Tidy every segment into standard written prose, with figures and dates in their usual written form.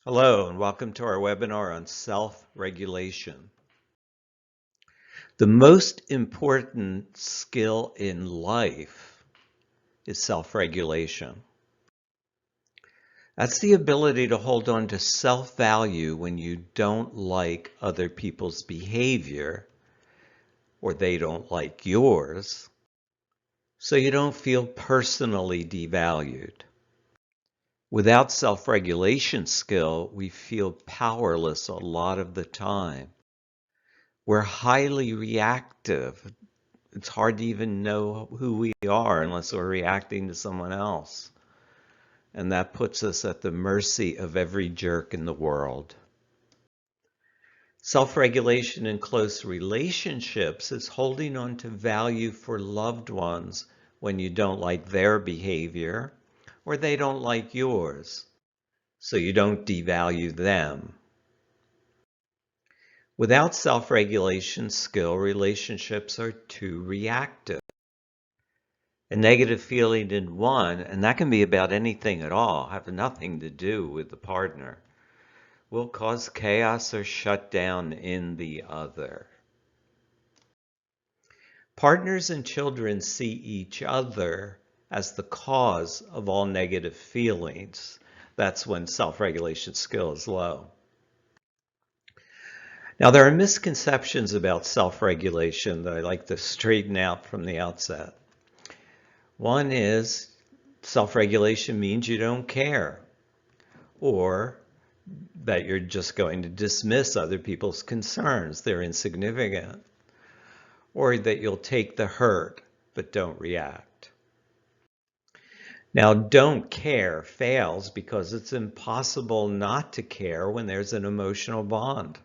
Hello and welcome to our webinar on self-regulation. The most important skill in life is self-regulation. That's the ability to hold on to self-value when you don't like other people's behavior or they don't like yours, so you don't feel personally devalued. Without self-regulation skill, we feel powerless a lot of the time. We're highly reactive. It's hard to even know who we are unless we're reacting to someone else. And that puts us at the mercy of every jerk in the world. Self-regulation in close relationships is holding on to value for loved ones when you don't like their behavior or they don't like yours, so you don't devalue them. Without self-regulation skill, relationships are too reactive. A negative feeling in one, and that can be about anything at all, have nothing to do with the partner, will cause chaos or shut down in the other. Partners and children see each other as the cause of all negative feelings. That's when self-regulation skill is low. Now, there are misconceptions about self-regulation that I like to straighten out from the outset. One is self-regulation means you don't care, or that you're just going to dismiss other people's concerns, they're insignificant, or that you'll take the hurt but don't react. Now, don't care fails because it's impossible not to care when there's an emotional bond.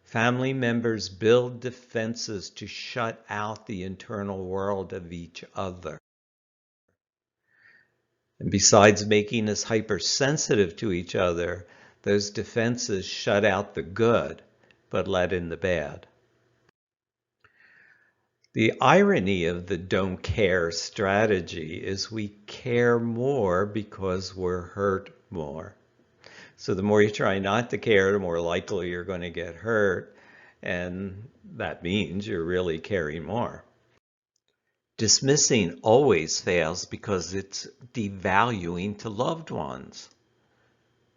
Family members build defenses to shut out the internal world of each other. And besides making us hypersensitive to each other, those defenses shut out the good, but let in the bad. The irony of the don't care strategy is we care more because we're hurt more. So the more you try not to care, the more likely you're going to get hurt, and that means you're really caring more. Dismissing always fails because it's devaluing to loved ones.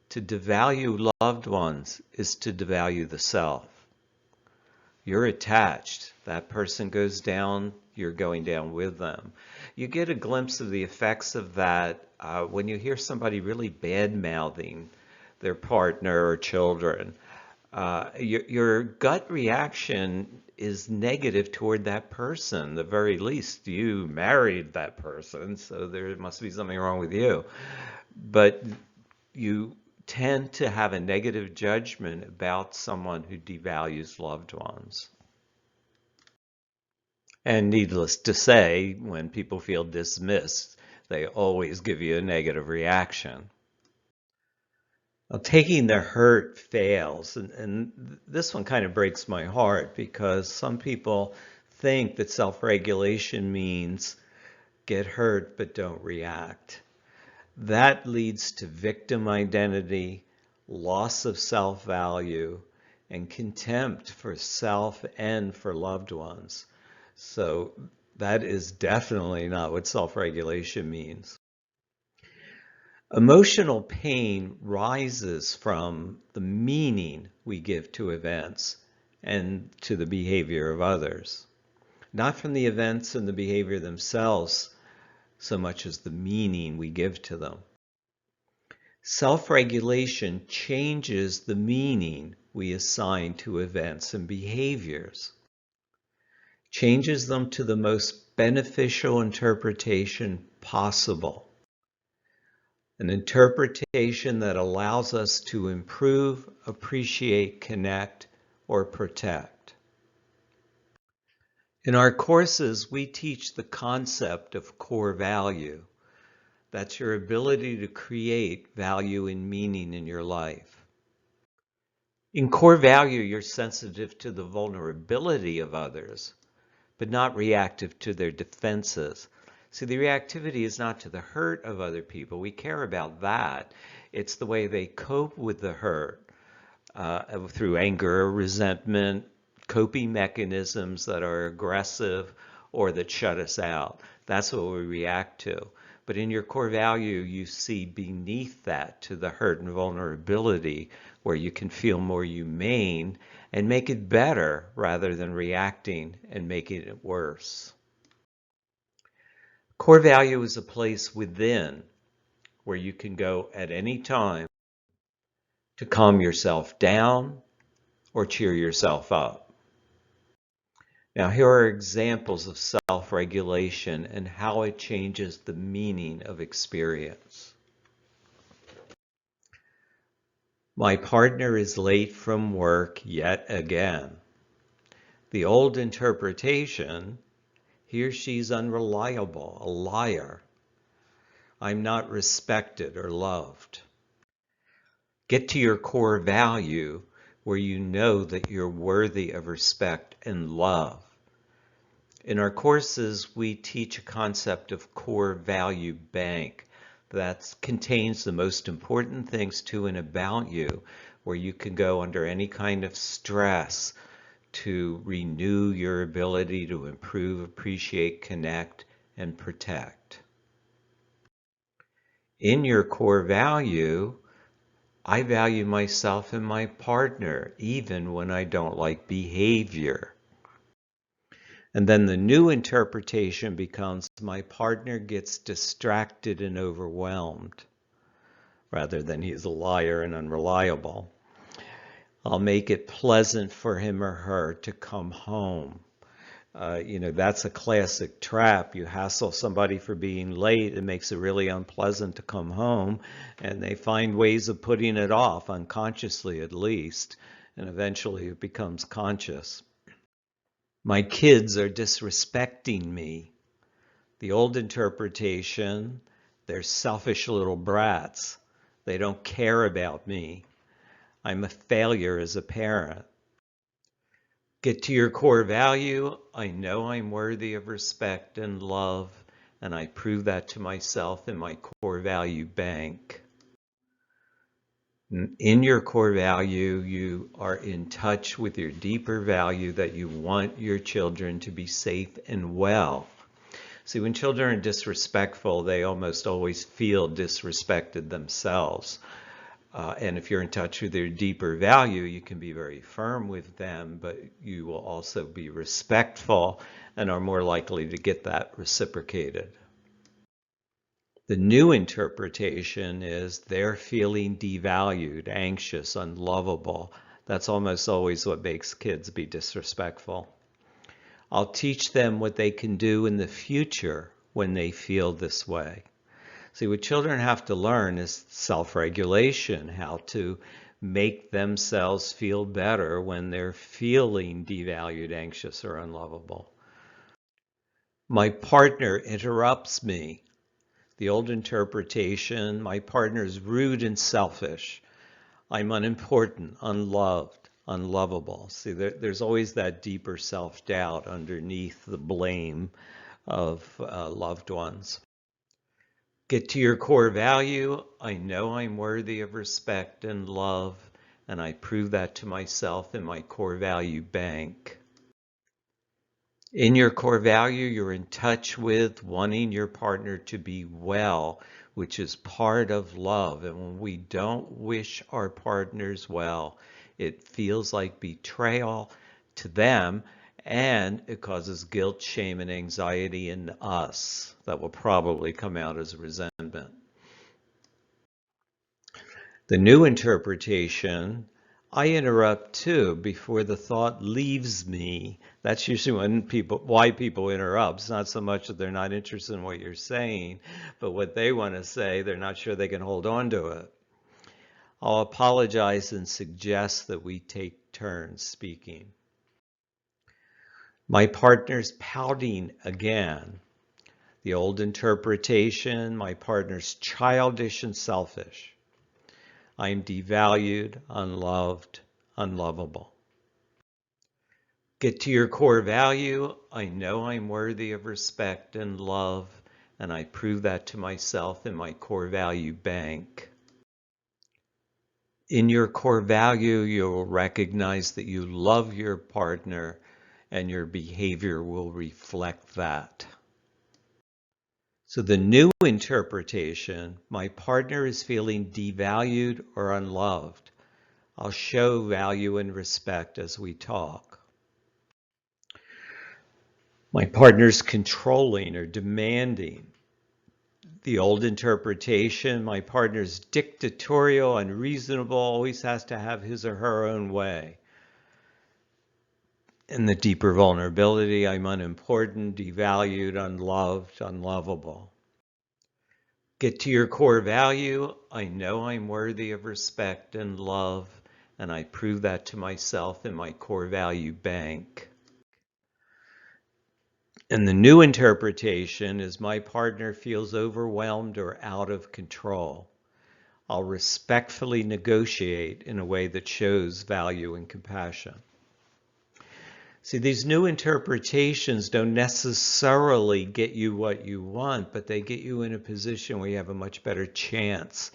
To devalue loved ones is to devalue the self. You're attached. That person goes down, you're going down with them. You get a glimpse of the effects of that when you hear somebody really bad-mouthing their partner or children. Your gut reaction is negative toward that person. The very least, you married that person, so there must be something wrong with you. But you tend to have a negative judgment about someone who devalues loved ones. And needless to say, when people feel dismissed, they always give you a negative reaction. Well, taking the hurt fails, and this one kind of breaks my heart because some people think that self-regulation means get hurt but don't react. That leads to victim identity, loss of self-value, and contempt for self and for loved ones. So that is definitely not what self-regulation means. Emotional pain rises from the meaning we give to events and to the behavior of others, not from the events and the behavior themselves so much as the meaning we give to them. Self-regulation changes the meaning we assign to events and behaviors, changes them to the most beneficial interpretation possible. An interpretation that allows us to improve, appreciate, connect, or protect. In our courses, we teach the concept of core value. That's your ability to create value and meaning in your life. In core value, you're sensitive to the vulnerability of others, but not reactive to their defenses. See, the reactivity is not to the hurt of other people. We care about that. It's the way they cope with the hurt through anger, resentment, coping mechanisms that are aggressive or that shut us out. That's what we react to. But in your core value, you see beneath that to the hurt and vulnerability where you can feel more humane and make it better rather than reacting and making it worse. Core value is a place within where you can go at any time to calm yourself down or cheer yourself up. Now, here are examples of self-regulation and how it changes the meaning of experience. My partner is late from work yet again. The old interpretation, he or she's unreliable, a liar. I'm not respected or loved. Get to your core value where you know that you're worthy of respect and love. In our courses, we teach a concept of core value bank that contains the most important things to and about you, where you can go under any kind of stress to renew your ability to improve, appreciate, connect, and protect. In your core value, I value myself and my partner, even when I don't like behavior. And then the new interpretation becomes my partner gets distracted and overwhelmed, rather than he's a liar and unreliable. I'll make it pleasant for him or her to come home. That's a classic trap. You hassle somebody for being late, it makes it really unpleasant to come home, and they find ways of putting it off, unconsciously at least, and eventually it becomes conscious. My kids are disrespecting me. The old interpretation, they're selfish little brats. They don't care about me. I'm a failure as a parent. Get to your core value. I know I'm worthy of respect and love, and I prove that to myself in my core value bank. In your core value, you are in touch with your deeper value that you want your children to be safe and well. See, when children are disrespectful, they almost always feel disrespected themselves. And if you're in touch with their deeper value, you can be very firm with them, but you will also be respectful and are more likely to get that reciprocated. The new interpretation is they're feeling devalued, anxious, unlovable. That's almost always what makes kids be disrespectful. I'll teach them what they can do in the future when they feel this way. See, what children have to learn is self-regulation, how to make themselves feel better when they're feeling devalued, anxious, or unlovable. My partner interrupts me. The old interpretation, my partner is rude and selfish. I'm unimportant, unloved, unlovable. See, there's always that deeper self-doubt underneath the blame of loved ones. Get to your core value. I know I'm worthy of respect and love, and I prove that to myself in my core value bank. In your core value, you're in touch with wanting your partner to be well, which is part of love. And when we don't wish our partners well, it feels like betrayal to them, and it causes guilt, shame, and anxiety in us that will probably come out as resentment. The new interpretation, I interrupt too before the thought leaves me. That's usually why people interrupt. It's not so much that they're not interested in what you're saying, but what they want to say, they're not sure they can hold on to it. I'll apologize and suggest that we take turns speaking. My partner's pouting again. The old interpretation, my partner's childish and selfish. I am devalued, unloved, unlovable. Get to your core value. I know I'm worthy of respect and love, and I prove that to myself in my core value bank. In your core value, you'll recognize that you love your partner, and your behavior will reflect that. So the new interpretation, my partner is feeling devalued or unloved. I'll show value and respect as we talk. My partner's controlling or demanding. The old interpretation, my partner's dictatorial, unreasonable, always has to have his or her own way. In the deeper vulnerability, I'm unimportant, devalued, unloved, unlovable. Get to your core value. I know I'm worthy of respect and love, and I prove that to myself in my core value bank. And the new interpretation is my partner feels overwhelmed or out of control. I'll respectfully negotiate in a way that shows value and compassion. See, these new interpretations don't necessarily get you what you want, but they get you in a position where you have a much better chance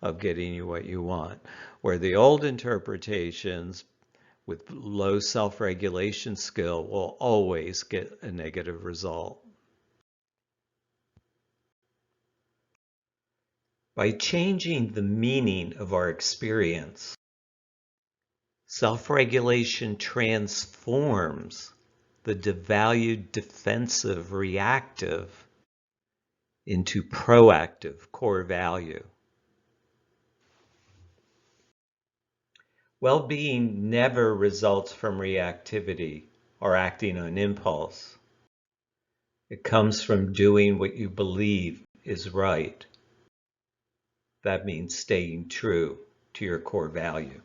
of getting you what you want. Where the old interpretations with low self-regulation skill will always get a negative result. By changing the meaning of our experience, self-regulation transforms the devalued, defensive, reactive into proactive core value. Well-being never results from reactivity or acting on impulse. It comes from doing what you believe is right. That means staying true to your core value.